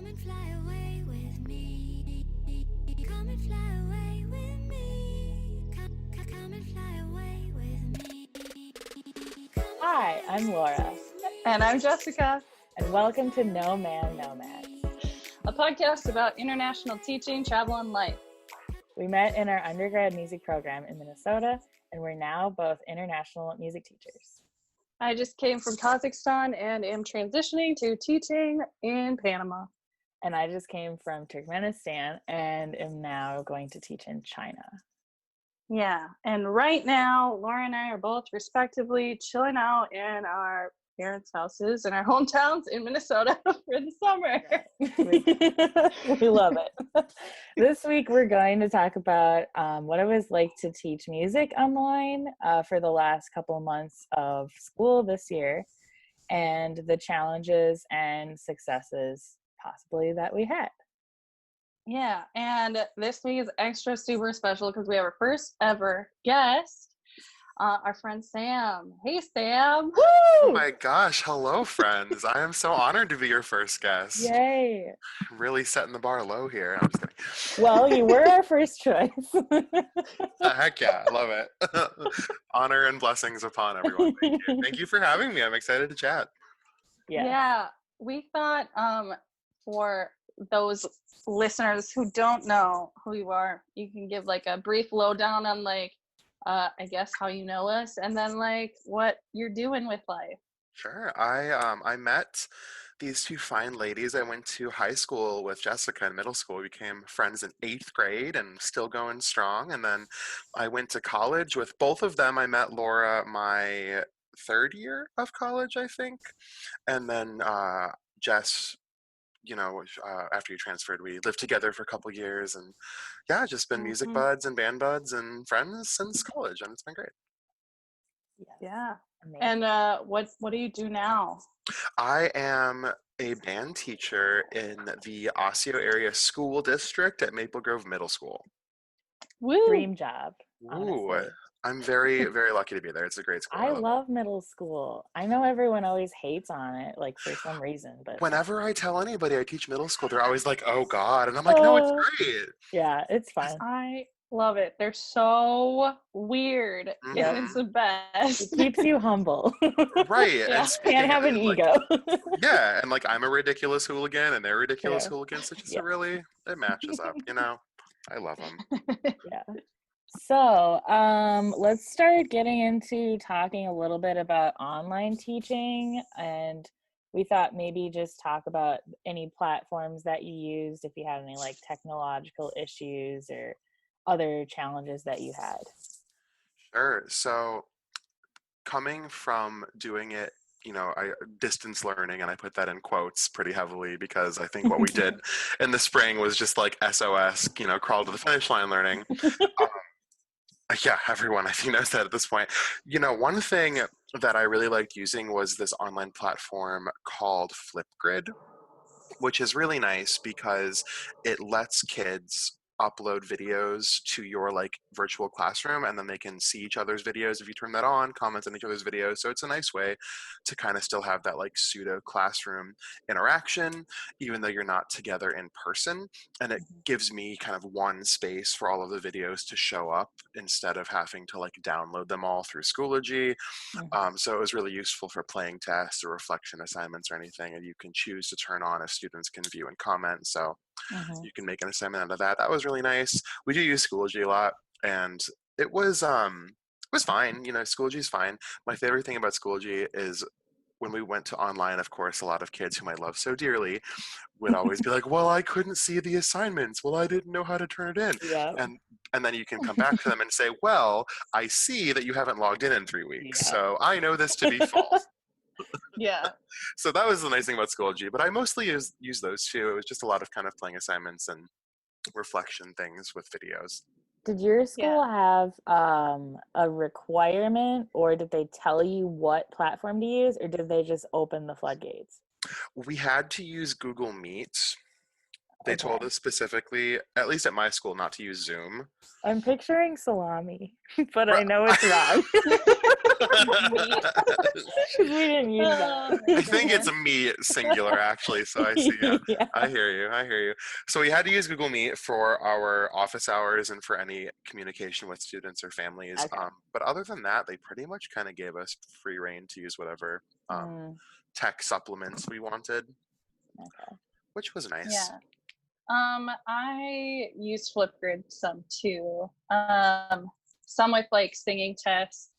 and fly away with me. Come and fly away with me. Come and fly away with me. Hi, I'm Laura. And I'm Jessica, And welcome to Nomads. a podcast about international teaching, travel, and life. We met in our undergrad music program in Minnesota, and we're now both international music teachers. I just came from Kazakhstan and am transitioning to teaching in Panama. And I just came from Turkmenistan and am now going to teach in China. Yeah, and right now, Laura and I are both respectively chilling out in our parents' houses in our hometowns in Minnesota for the summer. We love it. This week, we're going to talk about what it was like to teach music online for the last couple of months of school this year, and the challenges and successes possibly that we had. Yeah, and this week is extra super special because we have our first ever guest, our friend Sam. Hey, Sam. Woo! Oh my gosh, hello friends. I am so honored to be your first guest. Yay! Really setting the bar low here. I'm just kidding. Well, you were our first choice. Heck yeah, I love it. Honor and blessings upon everyone. Thank you. Thank you for having me. I'm excited to chat. Yeah, we thought for those listeners who don't know who you are, you can give like a brief lowdown on like I guess how you know us, and then like what you're doing with life. Sure. I met these two fine ladies. I went to high school with Jessica in middle school. We became friends in 8th grade and still going strong. And then I went to college with both of them. I met Laura my 3rd year of college, I think. And then Jess, after you transferred, we lived together for a couple years, and yeah, just been music buds and band buds and friends since college, and it's been great. Yeah. Amazing. And what do you do now? I am a band teacher in the Osseo area school district at Maple Grove Middle School. Woo! Dream job. Ooh, Honestly. I'm very, very lucky to be there. It's a great school. I love middle school. I know everyone always hates on it, like for some reason, but Whenever I tell anybody I teach middle school, they're always like, "Oh God," and I'm like, "No, it's great." yeah, it's fun. I love it. They're so weird, Yep. and it's the best. It keeps you humble. Right. Yeah. And speaking Can't have an like, ego. yeah, and like I'm a ridiculous hooligan, and they're ridiculous True. hooligans. So just Yeah. it matches up. I love them. Yeah. So, let's start getting into talking a little bit about online teaching, and we thought maybe just talk about any platforms that you used, if you had any like technological issues or other challenges that you had. Sure. So coming from doing it, I distance learning, and I put that in quotes pretty heavily because I think what we did in the spring was just like SOS, crawl to the finish line learning. Yeah, everyone I think knows that at this point. One thing that I really liked using was this online platform called Flipgrid, which is really nice because it lets kids upload videos to your like virtual classroom, and then they can see each other's videos if you turn that on, comment on each other's videos. So it's a nice way to kind of still have that like pseudo classroom interaction, even though you're not together in person. And it gives me kind of one space for all of the videos to show up instead of having to like download them all through Schoology. So it was really useful for playing tests or reflection assignments or anything, and you can choose to turn on if students can view and comment. So you can make an assignment out of that. That was really nice. We do use Schoology a lot, and it was fine. Schoology is fine. My favorite thing about Schoology is when we went to online, of course, a lot of kids whom I love so dearly would always be like, "Well, I couldn't see the assignments. Well, I didn't know how to turn it in." Yeah. And then you can come back to them and say, "Well, I see that you haven't logged in 3 weeks, so I know this to be false." Yeah. So that was the nice thing about Schoology, but I mostly use those two. It was just a lot of kind of playing assignments and reflection things with videos. Did your school have a requirement, or did they tell you what platform to use, or did they just open the floodgates? We had to use Google Meet. They told Okay. us specifically, at least at my school, not to use Zoom. I'm picturing salami, but I Right. know it's wrong Meat. because we didn't use Oh my I that. think it's goodness. a me singular, actually. So I see. Yeah, Yeah. I hear you. I hear you. So we had to use Google Meet for our office hours and for any communication with students or families. Okay. But other than that, they pretty much kind of gave us free reign to use whatever Mm, tech supplements we wanted, okay. which was nice. Yeah. I use Flipgrid some too. Some with like singing tests,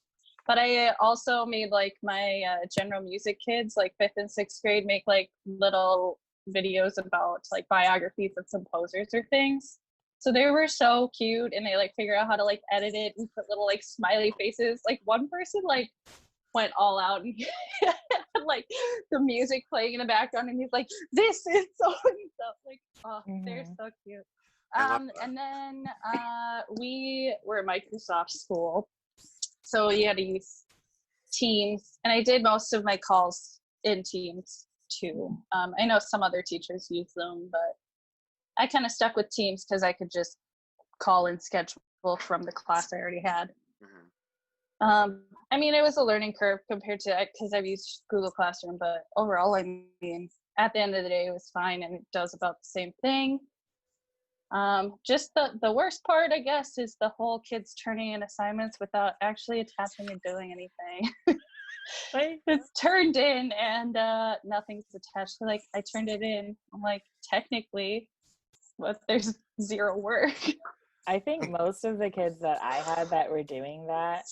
but I also made like my general music kids, like 5th and 6th grade, make like little videos about like biographies of composers or things. So they were so cute, and they like figure out how to like edit it and put little like smiley faces. Like one person like went all out and had like the music playing in the background, and he's like, "This is so and so." Like, oh, they're Mhm. so cute. I love that. And then we were a Microsoft school, so you had to use Teams, and I did most of my calls in Teams too. I know some other teachers use them, but I kind of stuck with Teams because I could just call and schedule from the class I already had. Mhm. I mean, it was a learning curve compared to because I've used Google Classroom, but overall, I mean, at the end of the day, it was fine, and it does about the same thing. Just the worst part, I guess, is the whole kids turning in assignments without actually attaching and doing anything. Like, It's turned in and nothing's attached. They're like, I turned it in. I'm like, technically, but there's zero work. I think most of the kids that I had that were doing that,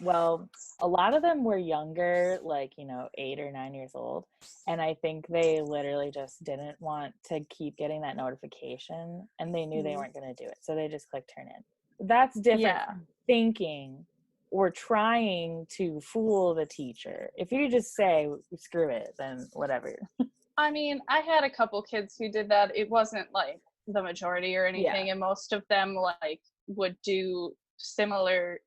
well, a lot of them were younger, like, 8 or 9 years old. And I think they literally just didn't want to keep getting that notification, and they knew they weren't going to do it. So they just clicked turn in. That's different Yeah. from thinking or trying to fool the teacher. If you just say, screw it, then whatever. I mean, I had a couple kids who did that. It wasn't like the majority or anything, and most of them like would do similar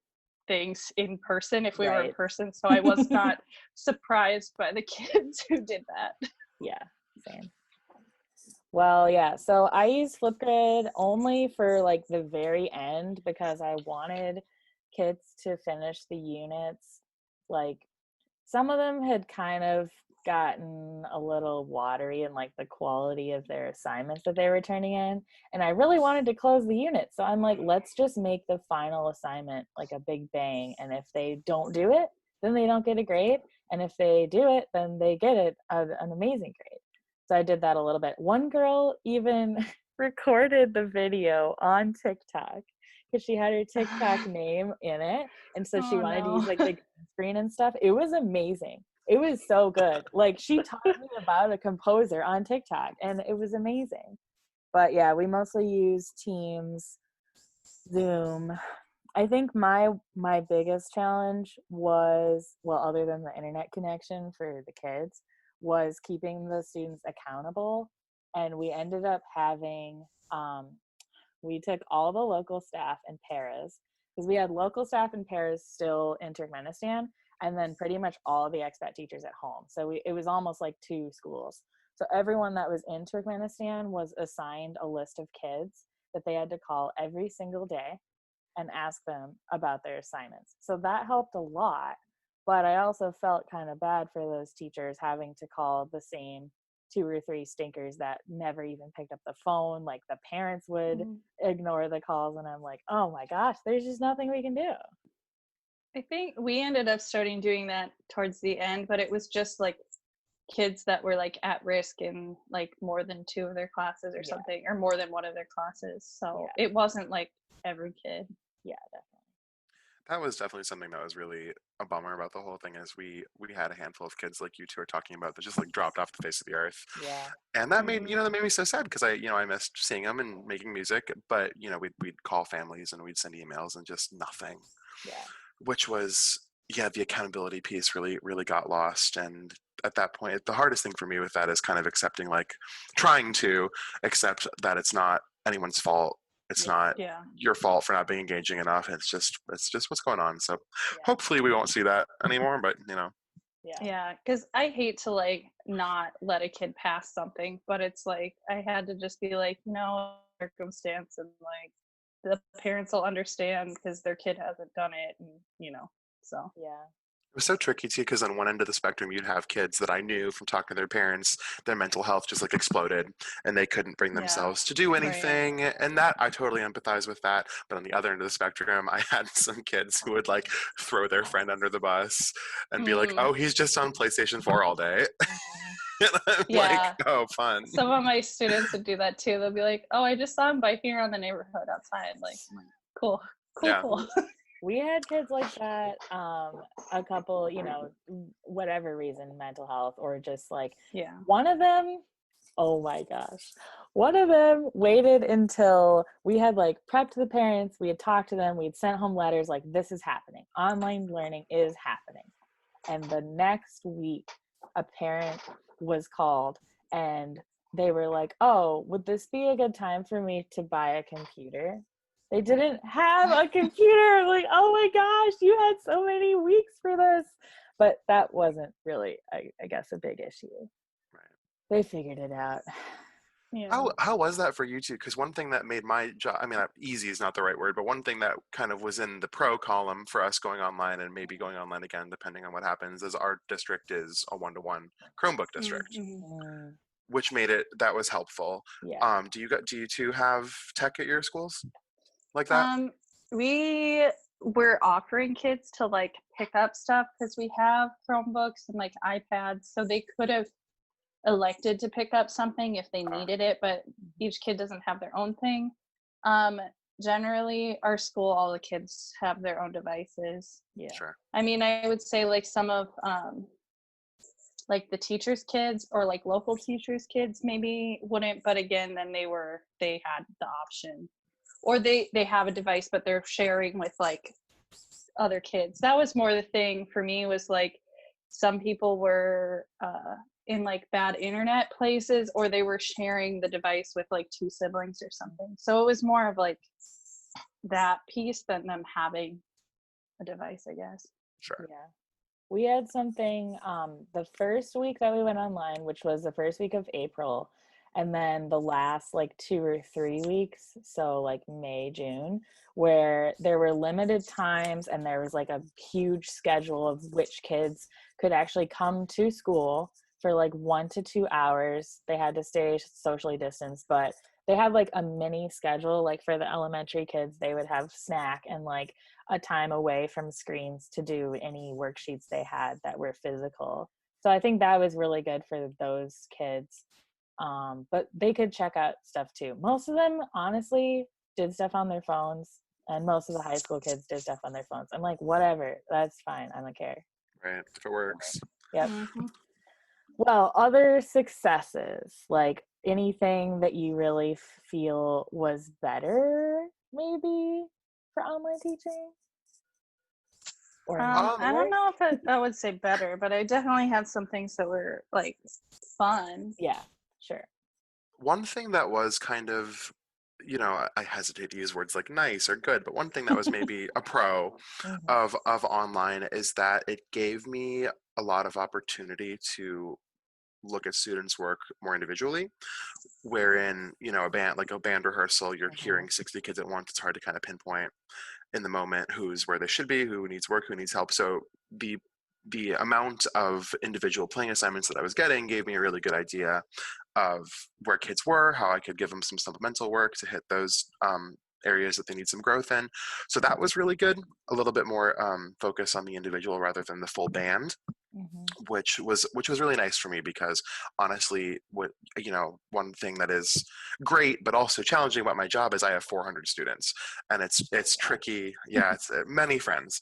things in person if we were in Right. person. So I was not surprised by the kids who did that. Yeah, same. Well, yeah, so I use Flipgrid only for like the very end because I wanted kids to finish the units. Like some of them had kind of gotten a little watery in like the quality of their assignments that they were turning in, and I really wanted to close the unit. So I'm like, let's just make the final assignment like a big bang, and if they don't do it, then they don't get a grade, and if they do it, then they get an amazing grade. So I did that a little bit. One girl even recorded the video on TikTok because she had her TikTok name in it. And so she Oh wanted to no. use like the green screen and stuff. It was amazing. It was so good. Like she taught me about a composer on TikTok, and it was amazing. But yeah, we mostly use Teams, Zoom. I think my biggest challenge was, well, other than the internet connection for the kids, was keeping the students accountable. And we ended up having we took all the local staff in pairs, because we had local staff in pairs still in Turkmenistan, and then pretty much all the expat teachers at home. So it was almost like two schools. So everyone that was in Turkmenistan was assigned a list of kids that they had to call every single day and ask them about their assignments. So that helped a lot. But I also felt kind of bad for those teachers having to call the same 2 or 3 stinkers that never even picked up the phone. Like the parents would ignore the calls, and I'm like, oh my gosh, there's just nothing we can do. I think we ended up starting doing that towards the end, but it was just like kids that were like at risk in like more than 2 of their classes or Yeah. something, or more than 1 of their classes. So Yeah. it wasn't like every kid. Yeah, definitely. That was definitely something that was really a bummer about the whole thing. Is we had a handful of kids like you two are talking about that just like dropped off the face of the earth, Yeah. and that made me so sad because I missed seeing them and making music. But we'd call families and we'd send emails and just nothing. Yeah. Which was, yeah, the accountability piece really got lost. And at that point, the hardest thing for me with that is kind of accepting, like trying to accept that it's not anyone's fault. It's not Yeah. your fault for not being engaging enough. It's just what's going on. So Yeah. hopefully we won't see that anymore, but Yeah, because I hate to like not let a kid pass something, but it's like I had to just be like, no circumstance, and like the parents will understand because their kid hasn't done it, and so Yeah. It was so tricky too, because on one end of the spectrum, you'd have kids that I knew from talking to their parents, their mental health just like exploded, and they couldn't bring Yeah, themselves to do right. anything. And that I totally empathize with that. But on the other end of the spectrum, I had some kids who would like throw their friend under the bus and be like, "Oh, he's just on PlayStation 4 all day," Mhm. and I'm like, Yeah, "Oh, fun." some of my students would do that too. They'll be like, "Oh, I just saw him biking around the neighborhood outside." Like, I'm like, cool, Yeah. cool. We had kids like that, a couple, whatever reason, mental health, or just like Yeah. one of them, oh my gosh. One of them waited until we had like prepped the parents, we had talked to them, we had sent home letters like, this is happening. Online learning is happening. And the next week, a parent was called and they were like, oh, would this be a good time for me to buy a computer? They didn't have a computer. I'm like, oh my gosh, you had so many weeks for this. But that wasn't really, I guess, a big issue. Right. They figured it out. Yeah. How was that for you two? Because one thing that made my job, I mean, easy is not the right word, but one thing that kind of was in the pro column for us going online and maybe going online again, depending on what happens, is our district is a one-to-one Chromebook district, Mm, which made it, that was helpful. yeah. Do you two have tech at your schools like that? We were offering kids to like pick up stuff because we have Chromebooks and like iPads, so they could have elected to pick up something if they needed it, but each kid doesn't have their own thing. Generally, our school, all the kids have their own devices. Yeah. Sure. I mean, I would say like some of like the teachers' kids or like local teachers' kids maybe wouldn't, but again, then they had the option, or they have a device but they're sharing with like other kids. That was more the thing for me, was like some people were in like bad internet places, or they were sharing the device with like two siblings or something. So it was more of like that piece than them having a device, I guess. Sure. Yeah. We had something the first week that we went online, which was the first week of April, and then the last like 2 or 3 weeks, so like May, June, where there were limited times and there was like a huge schedule of which kids could actually come to school for like 1 to 2 hours. They had to stay socially distanced, but they had like a mini schedule. Like for the elementary kids, they would have snack and like a time away from screens to do any worksheets they had that were physical. So I think that was really good for those kids. But they could check out stuff too. Most of them honestly did stuff on their phones, and most of the high school kids did stuff on their phones. I'm like, whatever, that's fine. I don't care. Right. If it works. Yep. Mm-hmm. Well, other successes, like anything that you really feel was better, maybe for online teaching? Or I don't worse? know if I would say better, but I definitely had some things that were like fun. Yeah, sure. One thing that was kind of, I hesitate to use words like nice or good, but one thing that was maybe a pro Mhm. of online is that it gave me a lot of opportunity to look at students' work more individually, wherein, a band rehearsal, you're hearing 60 kids at once. It's hard to kind of pinpoint in the moment who's where they should be, who needs work, who needs help. So the amount of individual playing assignments that I was getting gave me a really good idea of where kids were, how I could give them some supplemental work to hit those areas that they need some growth in. So that was really good. A little bit more focus on the individual rather than the full band, Mhm. which was really nice for me, because honestly, one thing that is great but also challenging about my job is I have 400 students, and it's tricky. Yeah, it's many friends.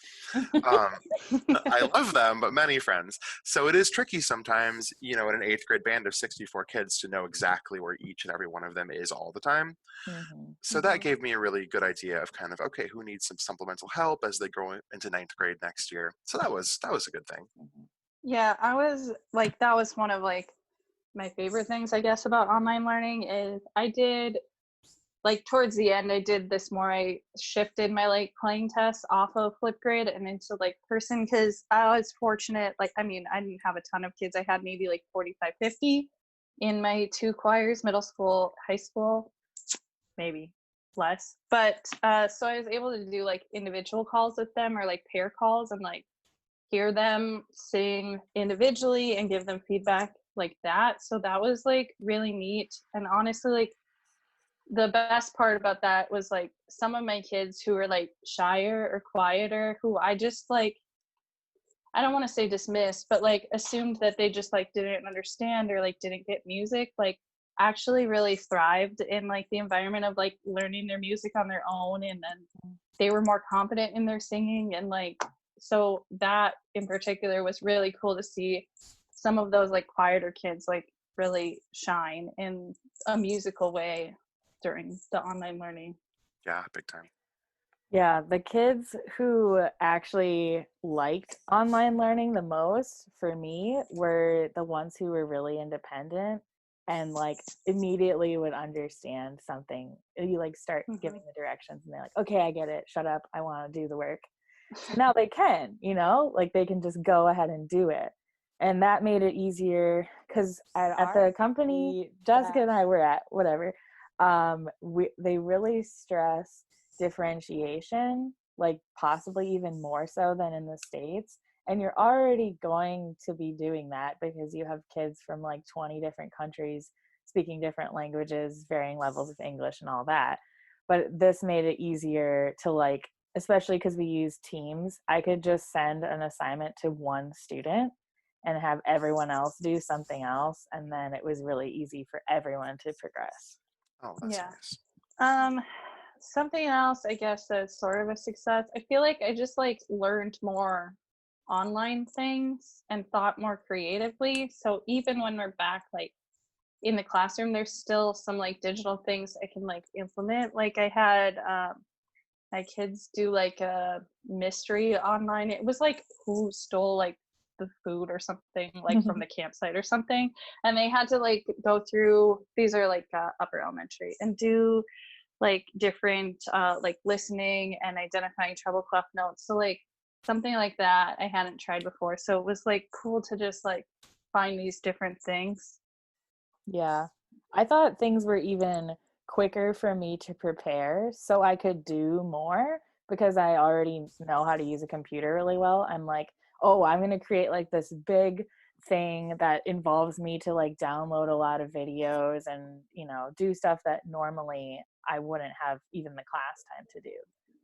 I love them, but many friends. So it is tricky sometimes, in an 8th grade band of 64 kids, to know exactly where each and every one of them is all the time. Mhm. So that gave me a really good idea of kind of, okay, who needs some supplemental help as they go into 9th grade next year. So that was a good thing. Mhm. Yeah, I was like, that was one of like my favorite things, I guess, about online learning is I did like towards the end I did this more, I shifted my like playing tests off of Flipgrid and into like person, because I was fortunate, like I mean I didn't have a ton of kids, I had maybe like 45, 50 in my 2 choirs, middle school, high school, maybe less, but so I was able to do like individual calls with them or like pair calls and like hear them sing individually and give them feedback like that. So that was like really neat. And honestly, like the best part about that was like some of my kids who were like shyer or quieter, who I just like, I don't want to say dismissed, but like assumed that they just like didn't understand or like didn't get music, like actually really thrived in like the environment of like learning their music on their own. And then they were more confident in their singing. And like, so that in particular was really cool to see some of those like quieter kids like really shine in a musical way during the online learning. Yeah, big time. Yeah, the kids who actually liked online learning the most for me were the ones who were really independent and like immediately would understand something. You like start giving the directions and they're like, okay, I get it. Shut up. I want to do the work. So now they can, you know, like they can just go ahead and do it. And that made it easier because at the company Jesica and I were at, whatever, they really stress differentiation, like possibly even more so than in the States. And you're already going to be doing that because you have kids from like 20 different countries speaking different languages, varying levels of English and all that. But this made it easier to like, especially because we use Teams, I could just send an assignment to one student and have everyone else do something else. And then it was really easy for everyone to progress. Oh, that's Yeah. nice. Something else, I guess, that's sort of a success. I feel like I just like learned more online things and thought more creatively. So even when we're back like in the classroom, there's still some like digital things I can like implement. Like I had my kids do like a mystery online. It was like who stole like the food or something like from the campsite or something, and they had to like go through, these are like upper elementary, and do like different like listening and identifying treble clef notes. So like something like that I hadn't tried before, so it was like cool to just like find these different things. Yeah, I thought things were even quicker for me to prepare so I could do more because I already know how to use a computer really well. I'm like, oh, I'm going to create like this big thing that involves me to like download a lot of videos and, you know, do stuff that normally I wouldn't have even the class time to do.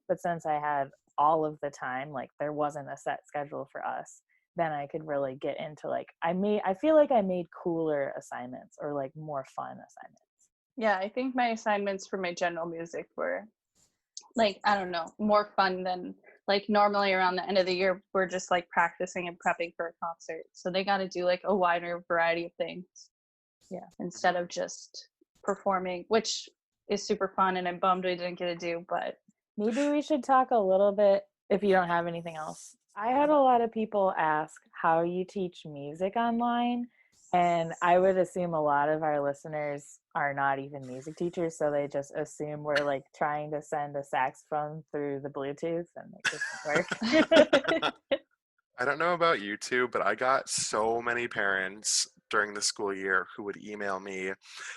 But since I had all of the time, like there wasn't a set schedule for us, then I could really get into like, I feel like I made cooler assignments or like more fun assignments. Yeah, I think my assignments for my general music were like, I don't know, more fun than like normally around the end of the year we're just like practicing and prepping for a concert. So they got to do like a wider variety of things. Yeah. Instead of just performing, which is super fun and I'm bummed we didn't get to do, but maybe we should talk a little bit, if you don't have anything else. I had a lot of people ask how you teach music online, and I would assume a lot of our listeners are not even music teachers, so they just assume we're like trying to send a saxophone through the Bluetooth and it doesn't work. I don't know about you two, but I got so many parents during the school year who would email me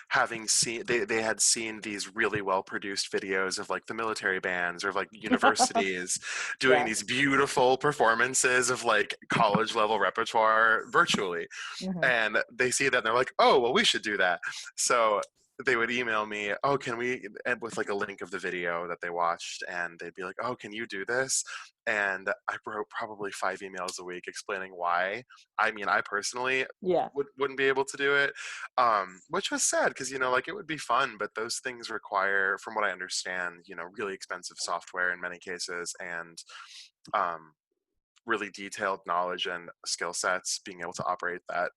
having seen, they had seen these really well produced videos of like the military bands or like universities doing these beautiful performances of like college level repertoire virtually. And they see that and they're like, oh, well, we should do that. So they would email me, oh, can we, and with like a link of the video that they watched, and they'd be like, oh, can you do this? And I wrote probably 5 emails a week explaining why. I mean, I personally wouldn't be able to do it, which was sad because, you know, like it would be fun, but those things require, from what I understand, you know, really expensive software in many cases, and really detailed knowledge and skill sets being able to operate that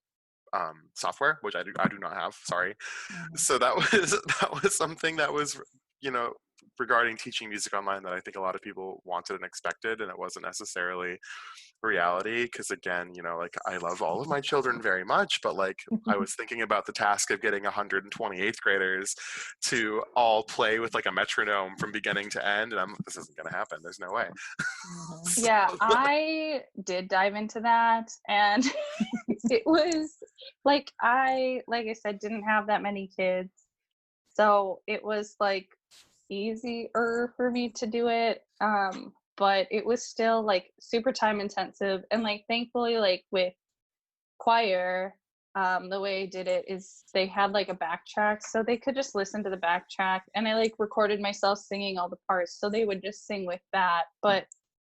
software, which I do not have, sorry. So that was something that was, you know, regarding teaching music online that I think a lot of people wanted and expected, and it wasn't necessarily reality, because again, like I love all of my children very much, but like I was thinking about the task of getting 128th graders to all play with like a metronome from beginning to end, and this isn't going to happen. There's no way. Mhm. Yeah, I did dive into that, and it was like I said, didn't have that many kids, so it was like easier for me to do it. But it was still like super time intensive, and like thankfully, like with choir, the way I did it is they had like a backtrack, so they could just listen to the backtrack, and I like recorded myself singing all the parts, so they would just sing with that. But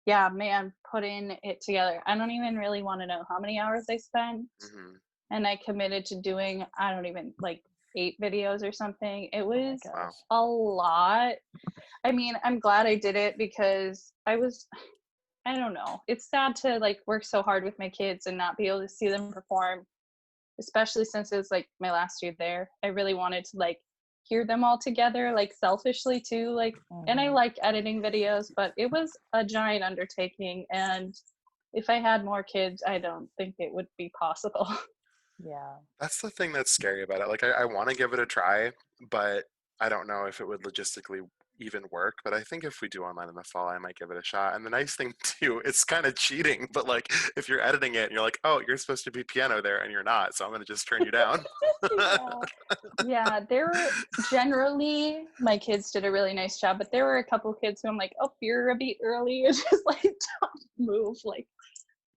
yeah, man, putting it together, I don't even really want to know how many hours I spent. Hmm. And I committed to doing, I don't even, like 8 videos or something. It was Wow. a lot. I mean, I'm glad I did it because I don't know. It's sad to like work so hard with my kids and not be able to see them perform, especially since it was like my last year there. I really wanted to like hear them all together, like selfishly too. Like, and I Mhm. like editing videos, but it was a giant undertaking. And if I had more kids, I don't think it would be possible. Yeah. That's the thing that's scary about it. Like I want to give it a try, but I don't know if it would logistically even work. But I think if we do online in the fall, I might give it a shot. And the nice thing too, it's kind of cheating, but like if you're editing it and you're like, oh, you're supposed to be piano there and you're not, so I'm gonna just turn you down. Yeah. Yeah, there were generally my kids did a really nice job, but there were a couple kids who I'm like, oh, you're a bit early. It's just like don't move. Like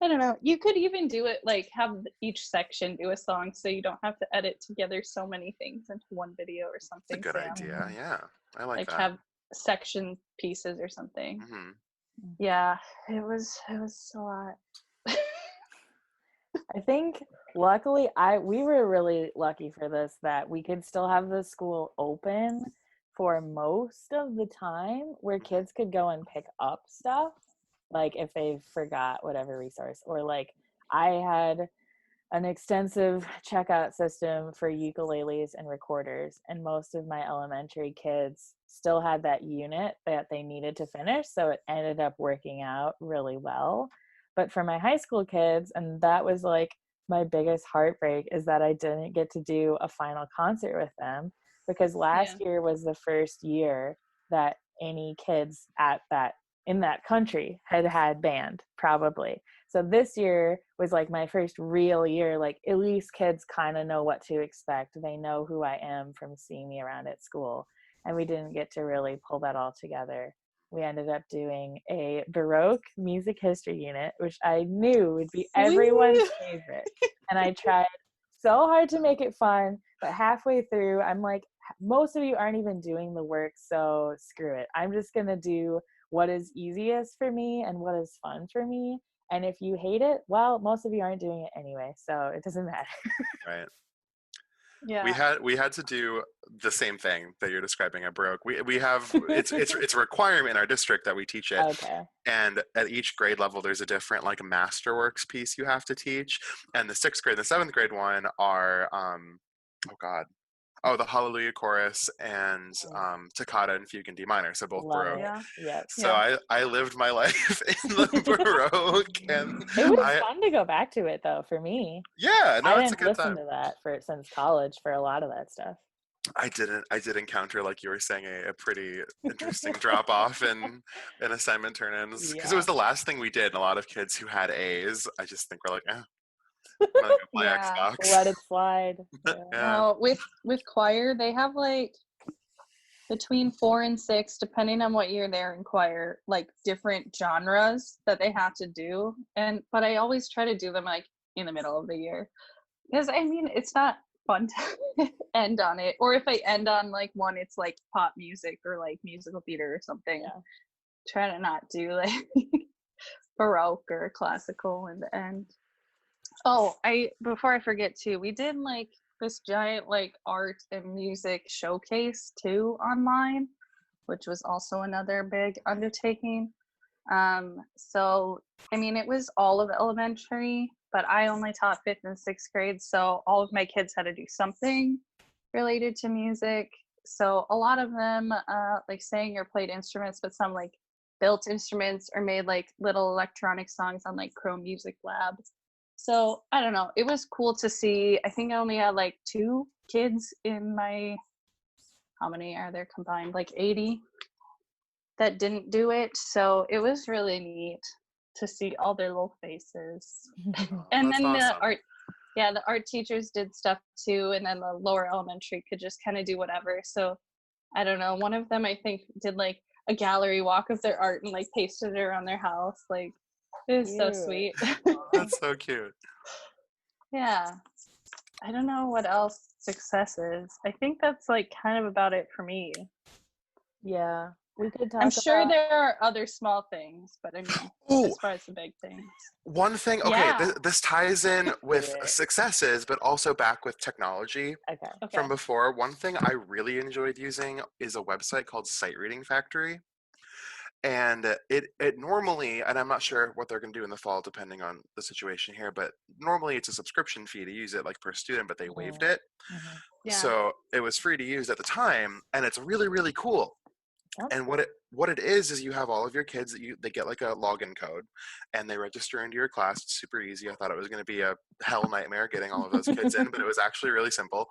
I don't know. You could even do it like have each section do a song, so you don't have to edit together so many things into one video or It's a something. good Sam, idea. Yeah, I like like that. have section pieces or something. Hmm. Yeah, it was a lot. I think luckily we were really lucky for this that we could still have the school open for most of the time where kids could go and pick up stuff like if they forgot whatever resource, or like I had an extensive checkout system for ukuleles and recorders, and most of my elementary kids still had that unit that they needed to finish, so it ended up working out really well. But for my high school kids, and that was like my biggest heartbreak, is that I didn't get to do a final concert with them, because last Yeah. year was the first year that any kids at that in that country had band, probably. So this year was like my first real year. Like at least kids kind of know what to expect. They know who I am from seeing me around at school. And we didn't get to really pull that all together. We ended up doing a Baroque music history unit, which I knew would be everyone's favorite. And I tried so hard to make it fun, but halfway through, I'm like, most of you aren't even doing the work, so screw it. I'm just going to do what is easiest for me and what is fun for me. And if you hate it, well, most of you aren't doing it anyway, so it doesn't matter. Right. Yeah. We had to do the same thing that you're describing at Baroque. We have it's a requirement in our district that we teach it, Okay. and at each grade level there's a different like masterworks piece you have to teach. And the sixth grade, the seventh grade one are oh god, oh, the Hallelujah chorus and Toccata and Fugue in D minor, so both Love Baroque. it. Yeah. Yep. So Yeah. I lived my life in the Baroque, and It was I fun to go back to it though for me. yeah, I no, it's a didn't good listen time. to that for since college for a lot of that stuff. I did encounter, like you were saying, a pretty interesting drop off in assignment turn-ins, because it Yeah. was the last thing we did, and a lot of kids who had A's, I just think we're like, I'm gonna go play Yeah. Xbox. Let it slide. Yeah. Yeah. No, with choir, they have like between 4 and 6, depending on what year they're in choir, like different genres that they have to do. But I always try to do them like in the middle of the year, because I mean it's not fun to end on it. Or if I end on like one, it's like pop music or like musical theater or something. Yeah. Try to not do like Baroque or classical in the end. Oh, I before I forget too, we did like this giant like art and music showcase too online, which was also another big undertaking. So I mean it was all of elementary, but I only taught 5th and 6th grade, so all of my kids had to do something related to music. So a lot of them like sang or played instruments, but some like built instruments or made like little electronic songs on like Chrome Music Lab. So I don't know. It was cool to see. I think I only had like 2 kids in my, how many are there combined? Like 80 that didn't do it. So it was really neat to see all their little faces. And That's then awesome. the art teachers did stuff too. And then the lower elementary could just kind of do whatever. So I don't know. One of them, I think, did like a gallery walk of their art and like pasted it around their house. Like, it was so Cute. sweet. That's so cute. Yeah. I don't know what else success is. I think that's like kind of about it for me. Yeah, we could talk I'm sure about. there are other small things, but I mean, Oh, as far as the big things. one thing. Okay, Yeah. this ties in with it. successes, but also back with technology Okay. Okay. from before. One thing I really enjoyed using is a website called Sight Reading Factory. And it normally, and I'm not sure what they're going to do in the fall depending on the situation here, but normally it's a subscription fee to use it like per student, but they waived it. Mhm. Yeah. So it was free to use at the time, and it's really, really cool. That's And what it is you have all of your kids that they get like a login code and they register into your class. It's super easy. I thought it was going to be a hell nightmare getting all of those kids in, but it was actually really simple.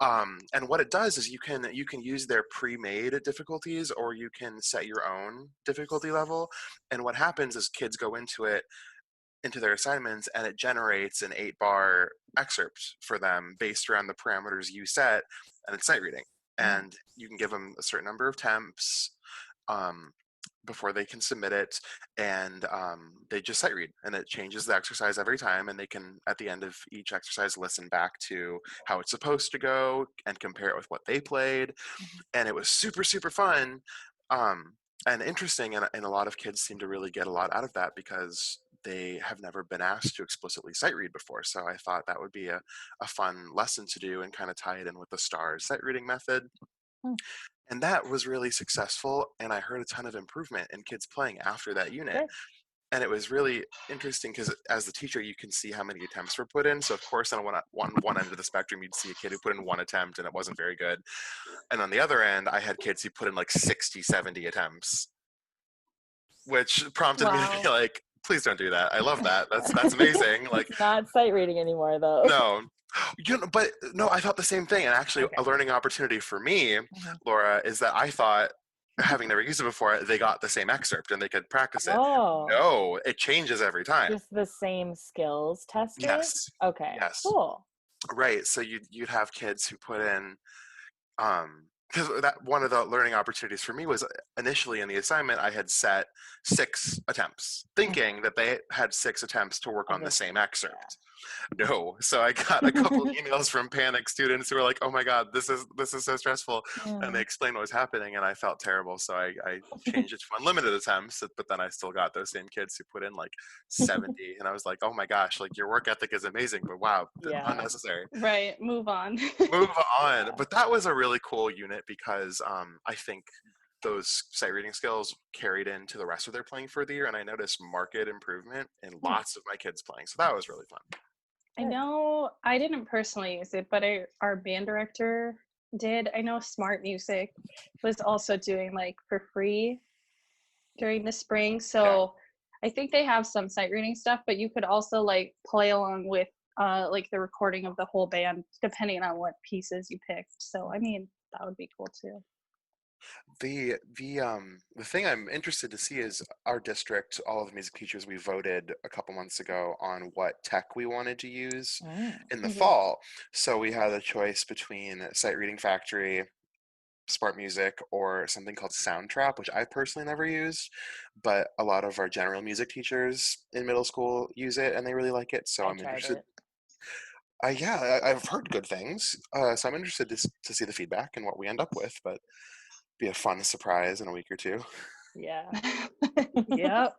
And what it does is you can use their pre-made difficulties, or you can set your own difficulty level. And what happens is kids go into their assignments, and it generates an 8-bar excerpt for them based around the parameters you set, and it's sight reading. And you can give them a certain number of attempts before they can submit it, and they just sight read, and it changes the exercise every time, and they can, at the end of each exercise, listen back to how it's supposed to go and compare it with what they played. And it was super, super fun and interesting, and a lot of kids seem to really get a lot out of that because they have never been asked to explicitly sight read before. So I thought that would be a fun lesson to do and kind of tie it in with the STARS sight reading method. And that was really successful, and I heard a ton of improvement in kids playing after that unit. Good. And it was really interesting because as the teacher, you can see how many attempts were put in. So of course, on one end of the spectrum, you'd see a kid who put in 1 attempt and it wasn't very good. And on the other end, I had kids who put in like 60, 70 attempts, which prompted me to be like, please don't do that. I love that. That's amazing. Like, Not sight reading anymore, though. no. But no, I thought the same thing. And actually, Okay. a learning opportunity for me, Laura, is that I thought, having never used it before, they got the same excerpt and they could practice it. Oh. No, it changes every time. Just the same skills tested? Yes. Okay. Yes. Cool. Right. So you'd have kids who put in because that one of the learning opportunities for me was initially in the assignment I had set 6 attempts, thinking that they had 6 attempts to work on the same excerpt. No, so I got a couple emails from panic students who were like, "Oh my God, this is so stressful," and they explained what was happening, and I felt terrible. So I changed it to unlimited attempts, but then I still got those same kids who put in like 70, and I was like, "Oh my gosh, like your work ethic is amazing, but wow, unnecessary." Right, move on. Move on. But that was a really cool unit because I think those sight reading skills carried into the rest of their playing for the year, and I noticed marked improvement in lots of my kids playing. So that was really fun. I know I didn't personally use it, but our band director did. I know Smart Music was also doing like for free during the spring. So I think they have some sight reading stuff, but you could also like play along with like the recording of the whole band depending on what pieces you picked. So I mean, that would be cool too. The thing I'm interested to see is our district, all of the music teachers, we voted a couple months ago on what tech we wanted to use in the fall. So we had a choice between Sight Reading Factory, Smart Music, or something called Soundtrap, which I personally never used, but a lot of our general music teachers in middle school use it and they really like it. So I'm interested. I've heard good things. So I'm interested to see the feedback and what we end up with, but be a fun surprise in a week or 2. Yeah. Yep.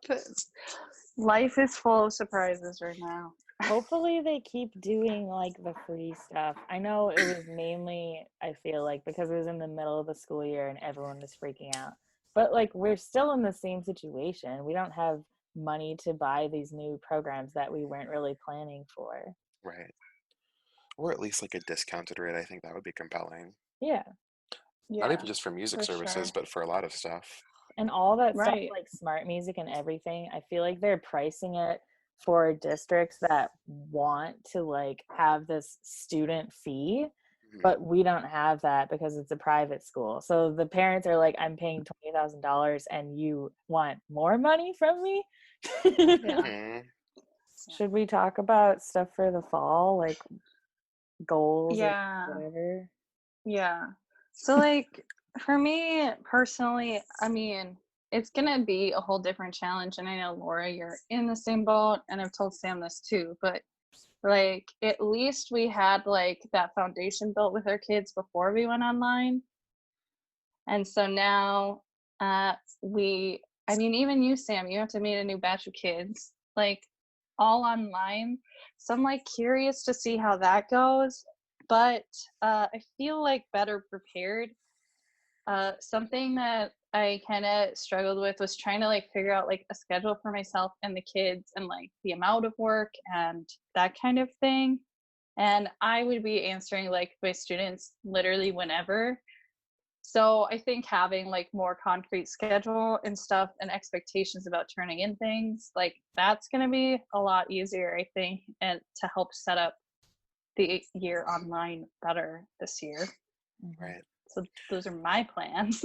Life is full of surprises right now. Hopefully they keep doing like the free stuff. I know it was mainly, I feel like, because it was in the middle of the school year and everyone was freaking out. But like we're still in the same situation. We don't have money to buy these new programs that we weren't really planning for. Right. Or at least like a discounted rate. I think that would be compelling. Yeah. Not even just for music services, but for a lot of stuff. And all that stuff, Right. like smart music and everything, I feel like they're pricing it for districts that want to like have this student fee, Mhm. but we don't have that because it's a private school. So the parents are like, I'm paying $20,000 and you want more money from me? Yeah. Mhm. Should we talk about stuff for the fall, like goals or Yeah. whatever? Yeah. So like for me personally, I mean, it's gonna be a whole different challenge. And I know Laura, you're in the same boat, and I've told Sam this too, but like at least we had like that foundation built with our kids before we went online. And so now uh we I mean even you, Sam, you have to meet a new batch of kids, like all online. So I'm like curious to see how that goes. But I feel like better prepared. Something that I kind of struggled with was trying to like figure out like a schedule for myself and the kids and like the amount of work and that kind of thing. And I would be answering like my students literally whenever. So I think having like more concrete schedule and stuff and expectations about turning in things, like that's going to be a lot easier, I think, and to help set up the year online better this year. Mhm. Right. So those are my plans.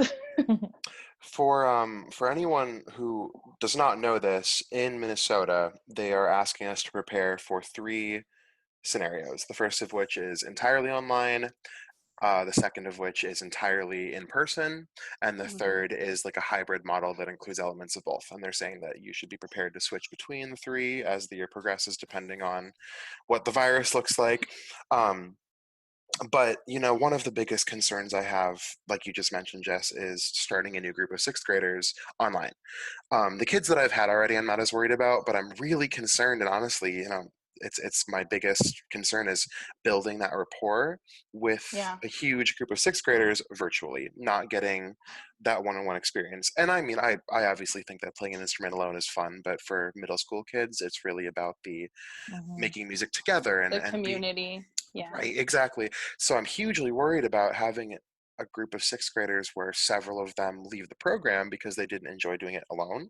For anyone who does not know this, in Minnesota, they are asking us to prepare for 3 scenarios. The first of which is entirely online, the second of which is entirely in person, and the Mhm. third is like a hybrid model that includes elements of both. And they're saying that you should be prepared to switch between the 3 as the year progresses, depending on what the virus looks like. Um, but one of the biggest concerns I have, like you just mentioned, Jess, is starting a new group of sixth graders online. The kids that I've had already, I'm not as worried about, but I'm really concerned. And honestly, it's my biggest concern is building that rapport with Yeah. a huge group of sixth graders virtually, not getting that one-on-one experience. And I mean, I obviously think that playing an instrument alone is fun, but for middle school kids, it's really about the Mhm. making music together The and be community. Yeah. right, exactly. So I'm hugely worried about having a group of sixth graders where several of them leave the program because they didn't enjoy doing it alone,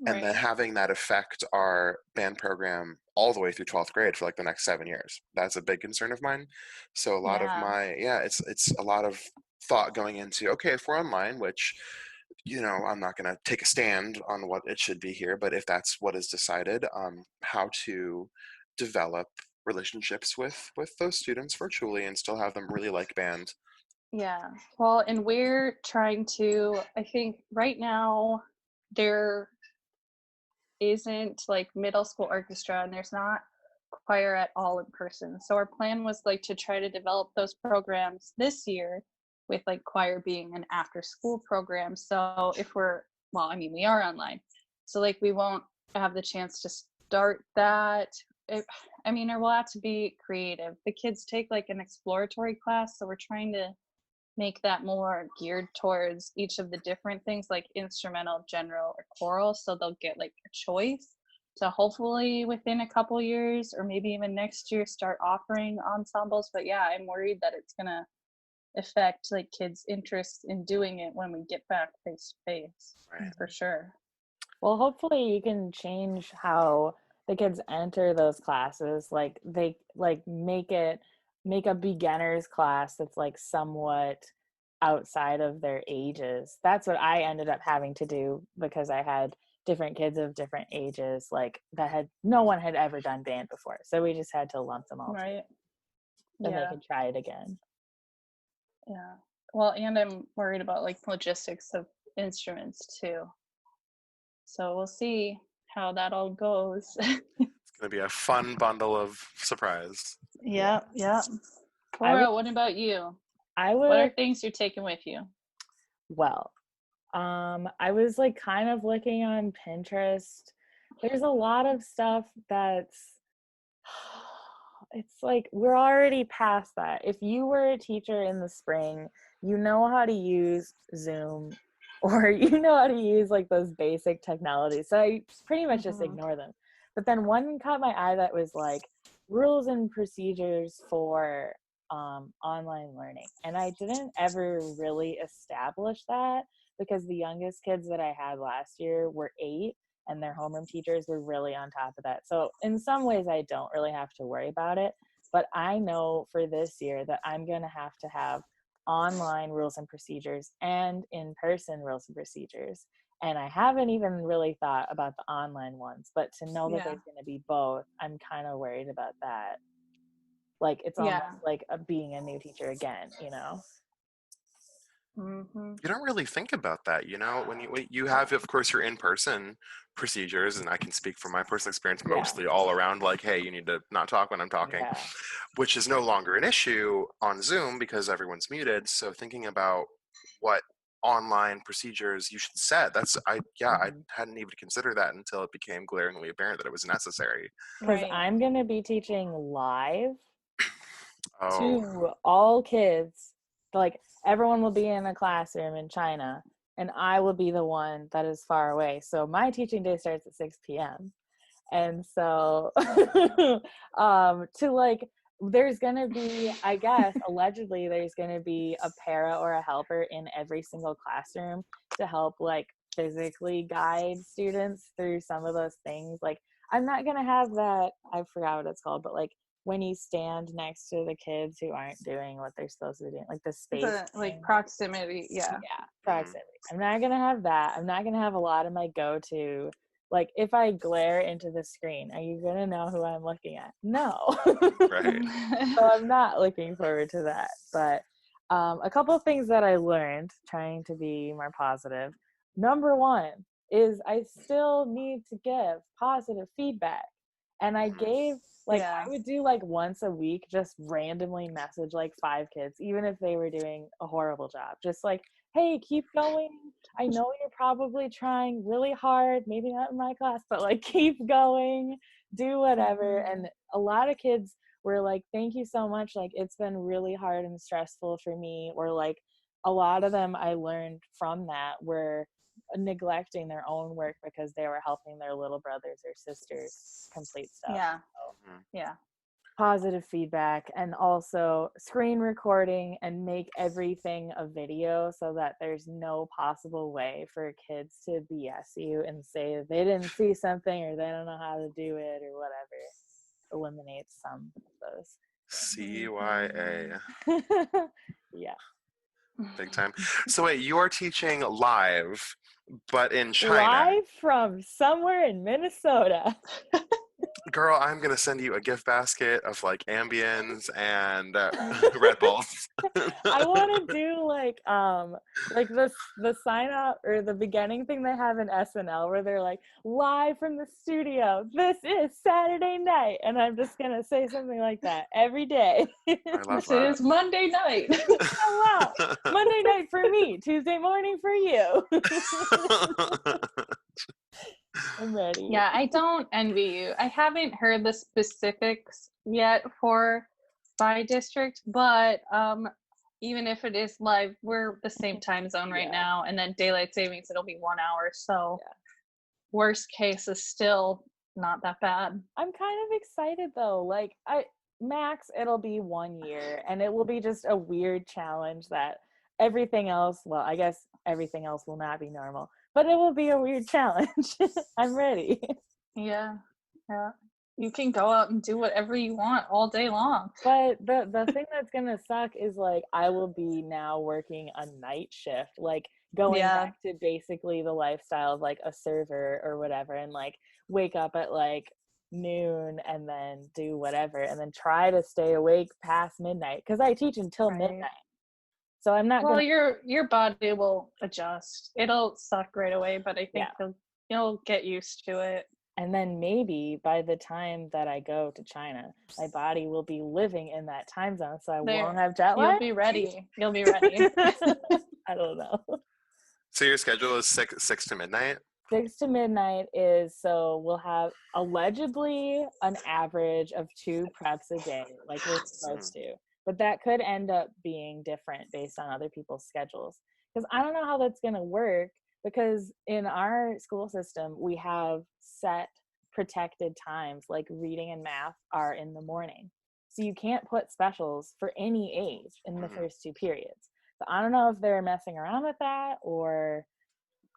and then Right. having that affect our band program all the way through 12th grade for like the next 7 years. That's a big concern of mine. So a lot of Yeah. it's a lot of thought going into, okay, if we're online, which I'm not going to take a stand on what it should be here, but if that's what is decided, how to develop relationships with those students virtually and still have them really like band. Yeah. Well, and we're trying to, I think right now there isn't like middle school orchestra and there's not choir at all in person. So our plan was like to try to develop those programs this year with like choir being an after school program. So if well, I mean, we are online. So like we won't have the chance to start that. I mean, or we'll have to be creative. The kids take like an exploratory class. So we're trying to make that more geared towards each of the different things like instrumental, general, or choral, so they'll get like a choice to hopefully within a couple years or maybe even next year start offering ensembles. But yeah, I'm worried that it's gonna affect like kids' interest in doing it when we get back face to face, Right. for sure. Well, hopefully you can change how the kids enter those classes. Like they like make a beginner's class that's like somewhat outside of their ages. That's what I ended up having to do because I had different kids of different ages, like that had no one had ever done band before. So we just had to lump them all together. Right. Then they Yeah. could try it again. Yeah. Well, and I'm worried about like logistics of instruments too. So we'll see how that all goes. It's going to be a fun bundle of surprise. Yeah. Yeah, yeah. I would Laura, what about you? I What are would things you're taking with you? well, I was like kind of looking on Pinterest. There's a lot of stuff that's it's like we're already past that. If you were a teacher in the spring, you know how to use Zoom or you know how to use like those basic technologies. So I pretty much just Mhm. ignore them. But then one caught my eye that was like rules and procedures for online learning. And I didn't ever really establish that because the youngest kids that I had last year were 8, and their homeroom teachers were really on top of that. So in some ways I don't really have to worry about it, but I know for this year that I'm going to have online rules and procedures and in-person rules and procedures. And I haven't even really thought about the online ones, but to know that Yeah. there's going to be both, I'm kind of worried about that. Like it's Yeah. almost like being a new teacher again, you know? Mm-hmm. You don't really think about that, when you have, of course, your in-person procedures, and I can speak from my personal experience Yeah. mostly all around, like, hey, you need to not talk when I'm talking, Yeah. which is no longer an issue on Zoom because everyone's muted. So thinking about what online procedures you should set, I hadn't even considered that until it became glaringly apparent that it was necessary. Because Right. I'm going to be teaching live Oh, to all kids. Like everyone will be in a classroom in China, and I will be the one that is far away. So my teaching day starts at 6 p.m. And so to like there's gonna be, I guess allegedly there's gonna be a para or a helper in every single classroom to help like physically guide students through some of those things. Like I'm not gonna have that, I forgot what it's called, but like when you stand next to the kids who aren't doing what they're supposed to be doing, like the space The like thing. proximity. Yeah. Yeah, proximity. I'm not gonna have that. I'm not gonna have a lot of my go-to. Like if I glare into the screen, are you gonna know who I'm looking at? No. right. So I'm not looking forward to that. But a couple of things that I learned, trying to be more positive. Number one is I still need to give positive feedback. And I gave, like, Yeah. I would do like once a week, just randomly message like 5 kids, even if they were doing a horrible job. Just like, hey, keep going. I know you're probably trying really hard, maybe not in my class, but like keep going, do whatever. And a lot of kids were like, thank you so much. Like, it's been really hard and stressful for me. Or like a lot of them I learned from that were neglecting their own work because they were helping their little brothers or sisters complete stuff. Yeah. So, Mhm. Yeah. positive feedback, and also screen recording and make everything a video so that there's no possible way for kids to BS you and say that they didn't see something or they don't know how to do it or whatever. Eliminates some of those. CYA. Yeah. Big time. So wait, you are teaching live, but in China. Live from somewhere in Minnesota. Girl, I'm going to send you a gift basket of like Ambiens and Red Bulls. I want to do like the sign up or the beginning thing they have in SNL where they're like live from the studio. This is Saturday night, and I'm just gonna say something like that every day. I love This is Monday night. Oh wow, Monday night for me, Tuesday morning for you. I'm ready. Yeah, I don't envy you. I haven't heard the specifics yet for by district, but even if it is live, we're the same time zone right Yeah. now, and then daylight savings it'll be 1 hour. So Yeah. worst case is still not that bad. I'm kind of excited though. Like max it'll be 1 year, and it will be just a weird challenge that everything else, well, I guess everything else will not be normal, but it will be a weird challenge. I'm ready. Yeah. Yeah. You can go out and do whatever you want all day long. But the thing that's gonna suck is like I will be now working a night shift, like going Yeah. back to basically the lifestyle of like a server or whatever, and like wake up at like noon and then do whatever and then try to stay awake past midnight because I teach until Right. midnight. So I'm not Well, gonna. your body will adjust. It'll suck right away, but I think Yeah. you'll get used to it. And then maybe by the time that I go to China, my body will be living in that time zone, so I There, won't have jet lag. you'll be ready. You'll be ready. I don't know. So your schedule is six to midnight? 6 to midnight is, so we'll have allegedly an average of 2 preps a day, like we're supposed to. But that could end up being different based on other people's schedules. Because I don't know how that's going to work, because in our school system, we have set protected times, like reading and math are in the morning. So you can't put specials for any age in the first 2 periods. So I don't know if they're messing around with that or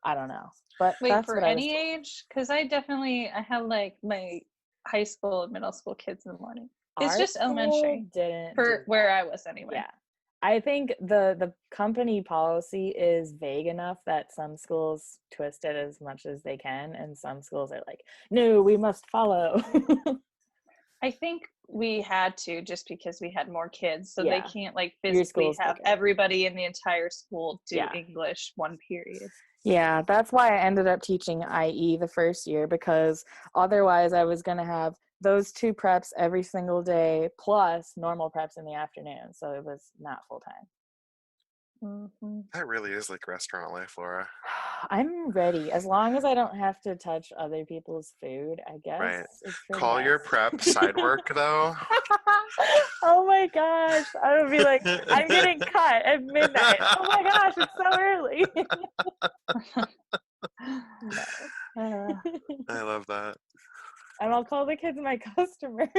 I don't know. But Wait, that's for what I was any told. age? Because I have like my high school and middle school kids in the morning. It's Our just school elementary didn't for do where that. I was anyway. Yeah. I think the company policy is vague enough that some schools twist it as much as they can, and some schools are like, no, we must follow. I think we had to just because we had more kids, so they Yeah. can't like Your physically school's have bigger. everybody in the entire school do Yeah. English one period. Yeah, that's why I ended up teaching IE the first year, because otherwise I was going to have those 2 preps every single day plus normal preps in the afternoon. So it was not full time. Mm-hmm. That really is like restaurant life, Laura. I'm ready. As long as I don't have to touch other people's food, I guess. Right. It's for the Call your best. prep side work though. Oh my gosh. I would be like, I'm getting cut at midnight. Oh my gosh, it's so early. No. I love that. And I'll call the kids my customers.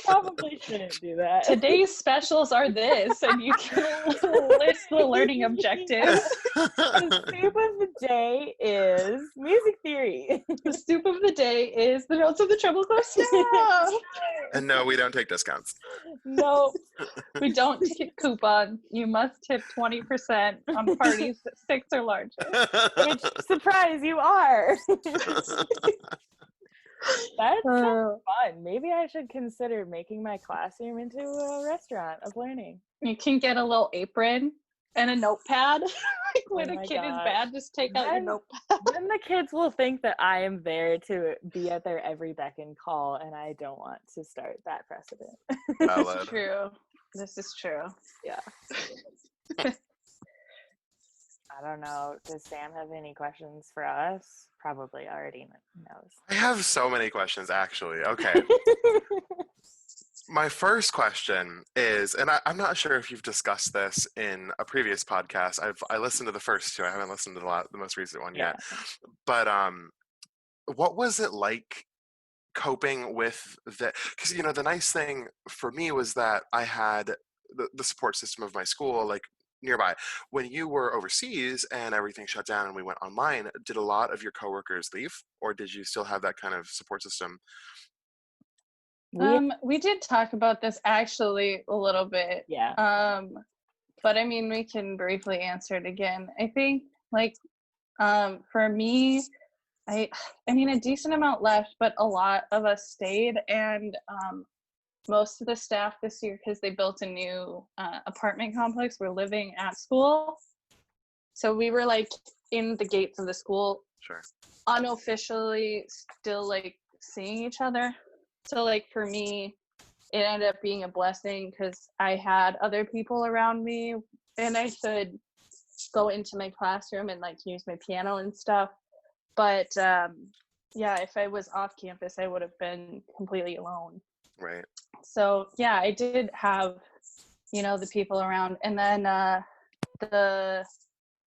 Probably shouldn't do that. Today's specials are this, and you can list the learning objectives. The soup of the day is music theory. The soup of the day is the notes of the treble clef staff. And no, we don't take discounts. Nope. We don't take coupon. You must tip 20% on parties 6 or larger. Which, surprise, you are. That's fun. Maybe I should consider making my classroom into a restaurant of learning. You can get a little apron and a notepad. Like when a kid is bad, just take out your notepad. Then the kids will think that I am there to be at their every beck and call, and I don't want to start that precedent. Valid. This is true. This is true. Yeah. I don't know. Does Sam have any questions for us? Probably already knows. I have so many questions, actually. Okay. My first question is, and I'm not sure if you've discussed this in a previous podcast. I listened to the first 2. I haven't listened to the most recent one yet. But what was it like coping with the? Because the nice thing for me was that I had the support system of my school, like nearby. When you were overseas and everything shut down and we went online, did a lot of your coworkers leave, or did you still have that kind of support system? We did talk about this actually a little bit. Yeah. But I mean, we can briefly answer it again. I think for me, I mean, a decent amount left, but a lot of us stayed, and most of the staff this year, because they built a new apartment complex, were living at school. So we were like in the gates of the school, Sure. Unofficially still like seeing each other. So like for me, it ended up being a blessing because I had other people around me and I could go into my classroom and like use my piano and stuff. But yeah, if I was off campus, I would have been completely alone. Right. So yeah, I did have, the people around. And then the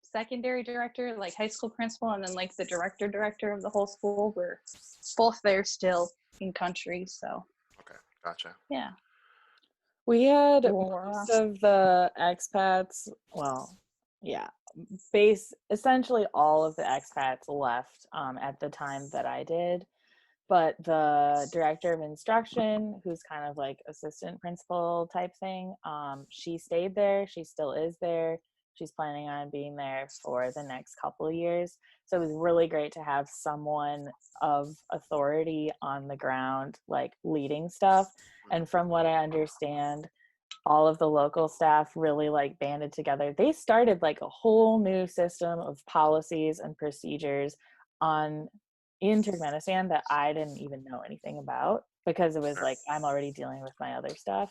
secondary director, like high school principal, and then like the director of the whole school were both there still in country. So Okay, gotcha. yeah, we had most of the expats, well, yeah, essentially all of the expats left at the time that I did, but the director of instruction, who's kind of like assistant principal type thing, she stayed there. She still is there. She's planning on being there for the next couple of years. So it was really great to have someone of authority on the ground, like leading stuff. And from what I understand, all of the local staff really like banded together. They started like a whole new system of policies and procedures in Turkmenistan that I didn't even know anything about, because it was like I'm already dealing with my other stuff.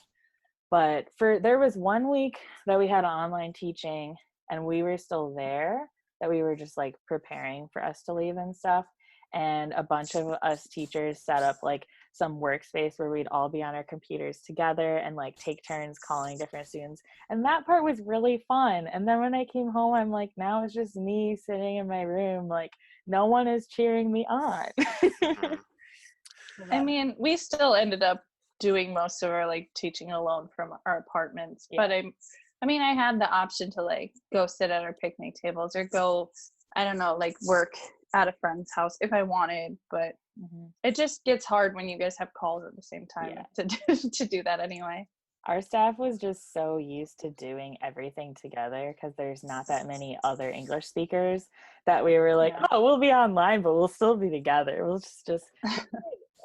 But there was 1 week that we had online teaching and we were still there, that we were just like preparing for us to leave and stuff. And a bunch of us teachers set up like some workspace where we'd all be on our computers together and like take turns calling different students. And that part was really fun. And then when I came home, I'm like, now it's just me sitting in my room. Like no one is cheering me on. I mean, we still ended up doing most of our like teaching alone from our apartments. Yeah. But I mean, I had the option to like go sit at our picnic tables or go, I don't know, like work at a friend's house if I wanted. But it just gets hard when you guys have calls at the same time to do that anyway. Our staff was just so used to doing everything together because there's not that many other English speakers that we were like, oh, we'll be online, but we'll still be together. We'll just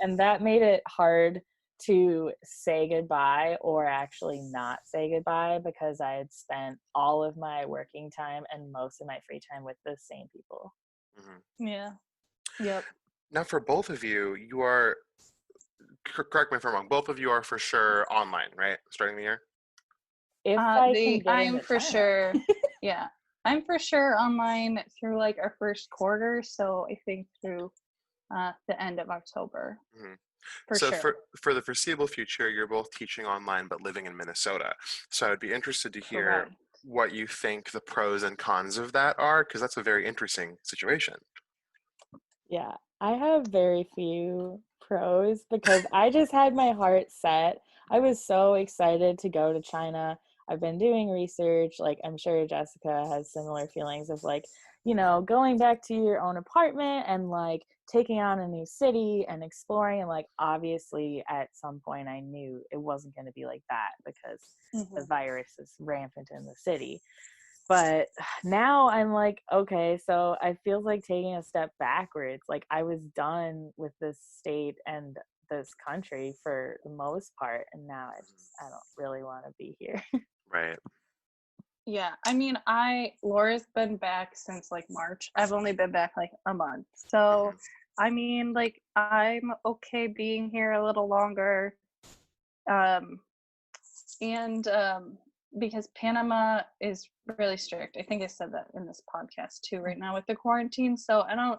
and that made it hard to say goodbye or actually not say goodbye because I had spent all of my working time and most of my free time with the same people. Yeah. Yep. Now, for both of you, you are, correct me if I'm wrong, both of you are for sure online, right? Starting the year? If I can get I'm into for China. sure. Yeah. I'm for sure online through like our first quarter. So I think through the end of October. For So sure. for the foreseeable future, you're both teaching online but living in Minnesota. So I'd be interested to hear Correct. what you think the pros and cons of that are, because that's a very interesting situation. Yeah, I have very few pros because I just had my heart set. I was so excited to go to China. I've been doing research. Like, I'm sure Jessica has similar feelings of like, you know, going back to your own apartment and like taking on a new city and exploring. And like, obviously, at some point, I knew it wasn't going to be like that because the virus is rampant in the city. But now I'm like, okay, so I feel like taking a step backwards. Like I was done with this state and this country for the most part, and now I don't really want to be here. Right. Yeah, I mean, Laura's been back since like March. I've only been back like a month. So, I mean, like I'm okay being here a little longer. And because Panama is really strict. I think I said that in this podcast too right now with the quarantine. So I don't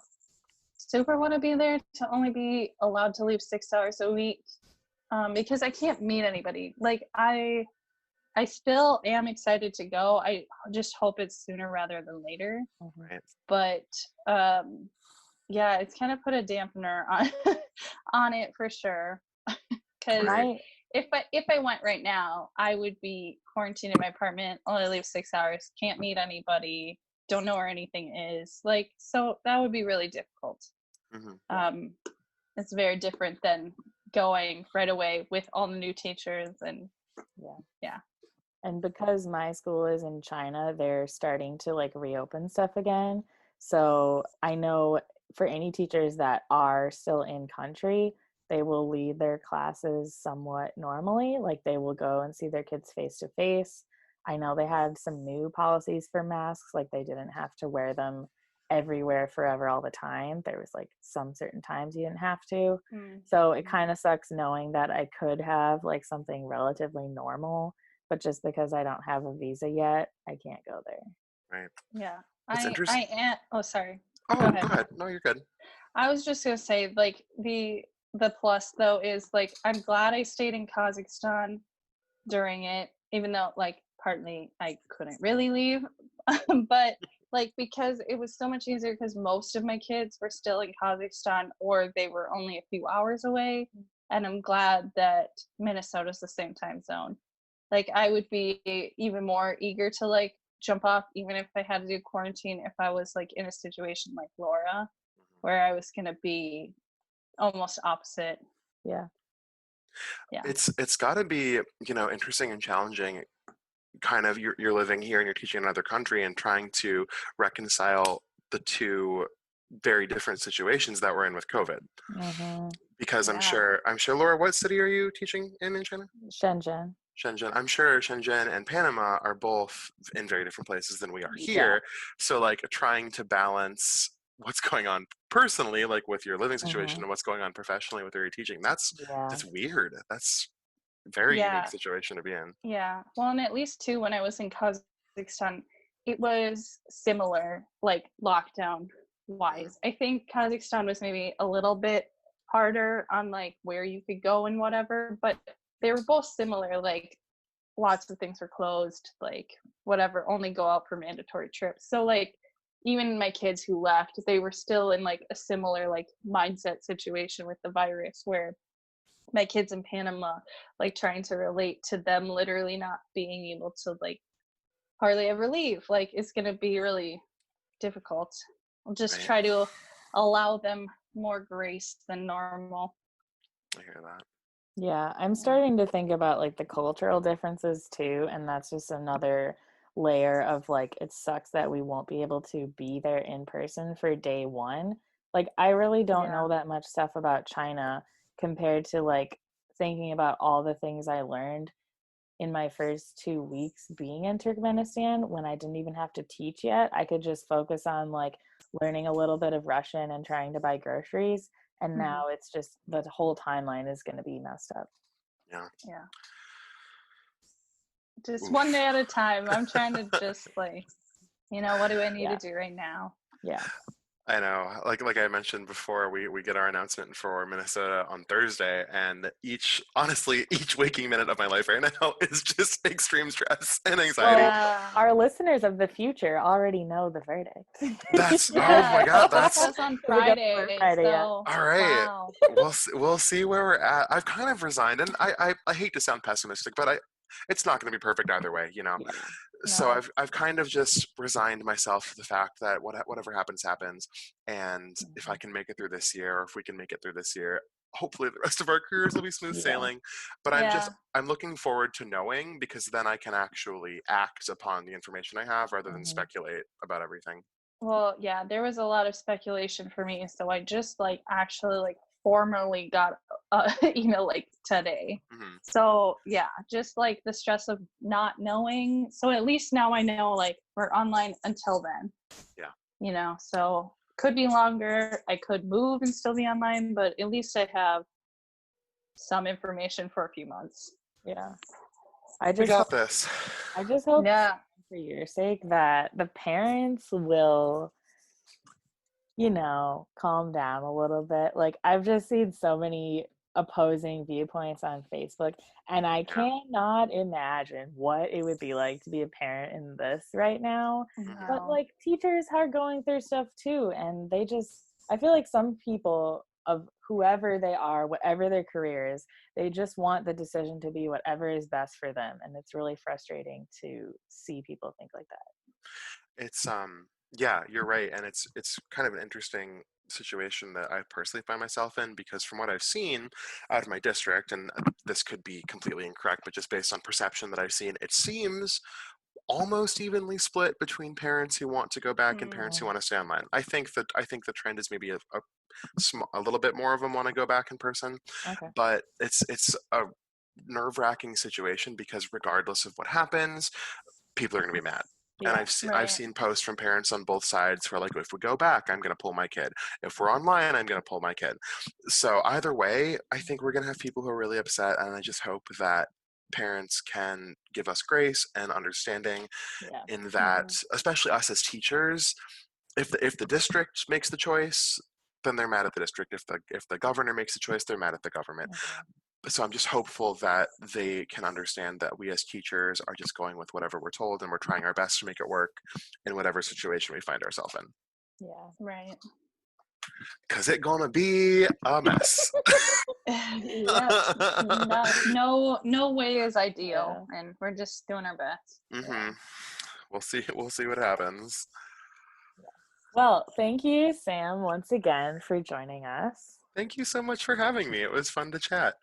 super want to be there to only be allowed to leave 6 hours a week because I can't meet anybody. Like I still am excited to go. I just hope it's sooner rather than later. Right. But yeah, it's kind of put a dampener on on it for sure. Because if I went right now, I would be quarantined in my apartment, only leave 6 hours, can't meet anybody, don't know where anything is. Like, so that would be really difficult. It's very different than going right away with all the new teachers and yeah. And because my school is in China, they're starting to like reopen stuff again. So I know for any teachers that are still in country, they will lead their classes somewhat normally. Like they will go and see their kids face to face. I know they had some new policies for masks, like they didn't have to wear them everywhere forever all the time. There was like some certain times you didn't have to. So it kind of sucks knowing that I could have like something relatively normal, but just because I don't have a visa yet, I can't go there. Right. Yeah. It's interesting. I am. Oh, sorry. Oh, go ahead. No, you're good. I was just gonna say, like the plus though is like I'm glad I stayed in Kazakhstan during it, even though like partly I couldn't really leave, but like because it was so much easier because most of my kids were still in Kazakhstan or they were only a few hours away, and I'm glad that Minnesota's the same time zone. Like I would be even more eager to like jump off even if I had to do quarantine if I was like in a situation like Laura where I was gonna be almost opposite. Yeah. It's got to be, you know, interesting and challenging. Kind of you're living here and you're teaching in another country and trying to reconcile the two very different situations that we're in with COVID. Because I'm sure Laura, what city are you teaching in China? Shenzhen. I'm sure Shenzhen and Panama are both in very different places than we are here. So like trying to balance what's going on personally, like with your living situation and what's going on professionally with your teaching. That's weird. That's a very unique situation to be in. Yeah. Well, and at least too, when I was in Kazakhstan, it was similar, like lockdown wise. I think Kazakhstan was maybe a little bit harder on like where you could go and whatever, but they were both similar. Like lots of things were closed, like whatever, only go out for mandatory trips. So like even my kids who left, they were still in like a similar like mindset situation with the virus where my kids in Panama, like trying to relate to them literally not being able to like hardly ever leave. Like it's going to be really difficult. I'll just Right. try to allow them more grace than normal. I hear that. Yeah, I'm starting to think about like the cultural differences too, and that's just another layer of like it sucks that we won't be able to be there in person for day one. Like I really don't know that much stuff about China compared to like thinking about all the things I learned in my first 2 weeks being in Turkmenistan when I didn't even have to teach yet. I could just focus on like learning a little bit of Russian and trying to buy groceries. And now it's just the whole timeline is going to be messed up. Yeah. Yeah. Just Oof. one day at a time. I'm trying to just like, what do I need to do right now? Yeah. I know, like I mentioned before, we get our announcement for Minnesota on Thursday, and each waking minute of my life right now is just extreme stress and anxiety. Yeah. Our listeners of the future already know the verdict. That's oh Yeah, my god, it that's goes on Friday. Yeah. So, all right. wow. We'll see where we're at. I've kind of resigned, and I hate to sound pessimistic, but it's not going to be perfect either way, you know. Yeah. So No. I've kind of just resigned myself to the fact that whatever happens, and if I can make it through this year, or if we can make it through this year, hopefully the rest of our careers will be smooth sailing. But I'm looking forward to knowing, because then I can actually act upon the information I have rather than speculate about everything. Well, yeah, there was a lot of speculation for me, so I just like actually like formally got an email like today. So yeah, just like the stress of not knowing. So at least now I know like we're online until then. Yeah. So could be longer. I could move and still be online, but at least I have some information for a few months. Yeah. We got this. I just hope for your sake that the parents will calm down a little bit. Like I've just seen so many opposing viewpoints on Facebook, and I cannot imagine what it would be like to be a parent in this right now. But like teachers are going through stuff too, and I feel like some people of whoever they are, whatever their career is, they just want the decision to be whatever is best for them, and it's really frustrating to see people think like that. It's yeah, you're right, and it's kind of an interesting situation that I personally find myself in, because from what I've seen out of my district, and this could be completely incorrect, but just based on perception that I've seen, it seems almost evenly split between parents who want to go back and parents who want to stay online. I think the trend is maybe a little bit more of them want to go back in person, but it's a nerve-wracking situation, because regardless of what happens, people are going to be mad. And I've seen posts from parents on both sides who are like, if we go back, I'm going to pull my kid. If we're online, I'm going to pull my kid. So either way, I think we're going to have people who are really upset, and I just hope that parents can give us grace and understanding in that, especially us as teachers. If the district makes the choice, then they're mad at the district. If the governor makes the choice, they're mad at the government. So I'm just hopeful that they can understand that we as teachers are just going with whatever we're told, and we're trying our best to make it work in whatever situation we find ourselves in. Yeah, right. Because it's gonna be a mess. No way is ideal, and we're just doing our best. We'll see what happens. Well, thank you, Sam, once again for joining us. Thank you so much for having me. It was fun to chat.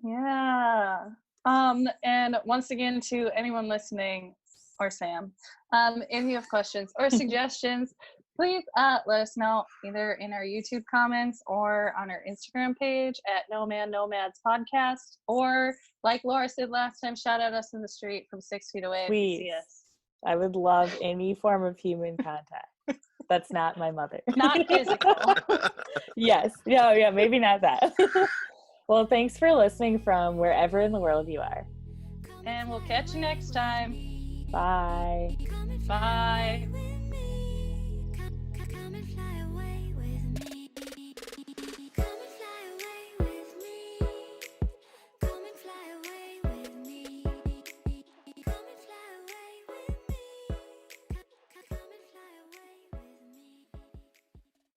Yeah. And once again, to anyone listening, or Sam, if you have questions or suggestions, please let us know either in our YouTube comments or on our Instagram page at Nomads Podcast, or like Laura said last time, shout out us in the street from 6 feet away. Please. If you see us. I would love any form of human contact. That's not my mother. Not physical. Yes. Yeah, maybe not that. Well, thanks for listening from wherever in the world you are. And we'll catch you next time. Bye. Bye.